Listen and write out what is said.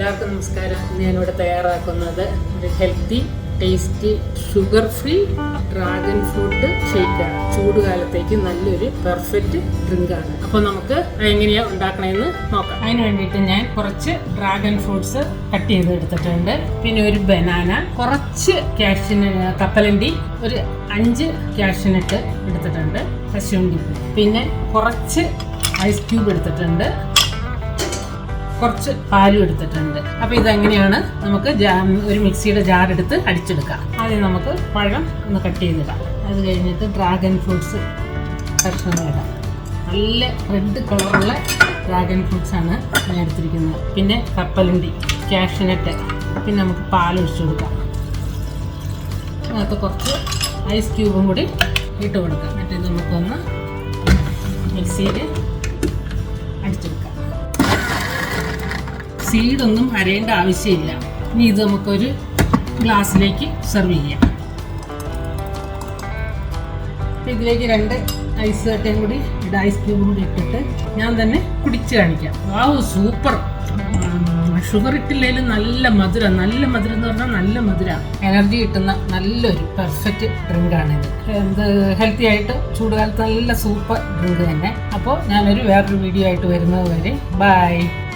എല്ലാവർക്കും നമസ്കാരം. ഞാനിവിടെ തയ്യാറാക്കുന്നത് ഒരു healthy tasty sugar free dragon fruit ഷേക്കാണ്. ചൂടുകാലത്തേക്ക് നല്ലൊരു പെർഫെക്റ്റ് ഡ്രിങ്കാണ്. അപ്പോൾ നമുക്ക് എങ്ങനെയാണ് ഉണ്ടാക്കണമെന്ന് നോക്കാം. അതിന് വേണ്ടിയിട്ട് ഞാൻ കുറച്ച് ഡ്രാഗൺ ഫ്രൂട്ട്സ് കട്ട് ചെയ്ത് എടുത്തിട്ടുണ്ട്. പിന്നെ ഒരു ബനാന, കുറച്ച് കപ്പലണ്ടി, ഒരു 5 കാഷ്യൂനട്ട് എടുത്തിട്ടുണ്ട്, കശുവണ്ടി, പിന്നെ കുറച്ച് ഐസ് ക്യൂബ് എടുത്തിട്ടുണ്ട്, കുറച്ച് പാലും എടുത്തിട്ടുണ്ട്. അപ്പോൾ ഇതെങ്ങനെയാണ് നമുക്ക് ഒരു മിക്സിയുടെ ജാർ എടുത്ത് അടിച്ചെടുക്കാം. ആദ്യം നമുക്ക് പഴം ഒന്ന് കട്ട് ചെയ്തിടാം. അത് കഴിഞ്ഞിട്ട് ഡ്രാഗൺ ഫ്രൂട്ട്സ് കഷ്ണം ഇടാം. നല്ല റെഡ് കളറുള്ള ഡ്രാഗൺ ഫ്രൂട്ട്സ് ആണ് ഞാൻ എടുത്തിരിക്കുന്നത്. പിന്നെ കപ്പലണ്ടി, കാഷ്യൂനട്ട്, പിന്നെ നമുക്ക് പാൽ ഒഴിച്ചു കൊടുക്കാം. അതിനകത്ത് കുറച്ച് ഐസ് ക്യൂബും കൂടി ഇട്ട് കൊടുക്കാം. എന്നിട്ട് നമുക്കൊന്ന് മിക്സിയിൽ അടിച്ചെടുക്കാം. സീഡൊന്നും അരയേണ്ട ആവശ്യമില്ല. ഇനി ഇത് നമുക്കൊരു ഗ്ലാസ്സിലേക്ക് സെർവ് ചെയ്യാം. ഇതിലേക്ക് 2 ഐസ് കട്ടയും കൂടി ഐസ് ക്യൂബും കൂടി ഇട്ടിട്ട് ഞാൻ തന്നെ കുടിച്ച് കാണിക്കാം. സൂപ്പർ! ഷുഗർ ഇട്ടില്ലെങ്കിലും നല്ല മധുരം എന്ന് പറഞ്ഞാൽ നല്ല മധുരമാണ്. എനർജി കിട്ടുന്ന നല്ലൊരു പെർഫെക്റ്റ് ഡ്രിങ്കാണിത്. ഹെൽത്തി ആയിട്ട് ചൂടുകാലത്ത് നല്ല സൂപ്പർ ഡ്രിങ്ക് തന്നെ. അപ്പോൾ ഞാനൊരു വേറൊരു വീഡിയോ ആയിട്ട് വരുന്നത് വരെ ബൈ.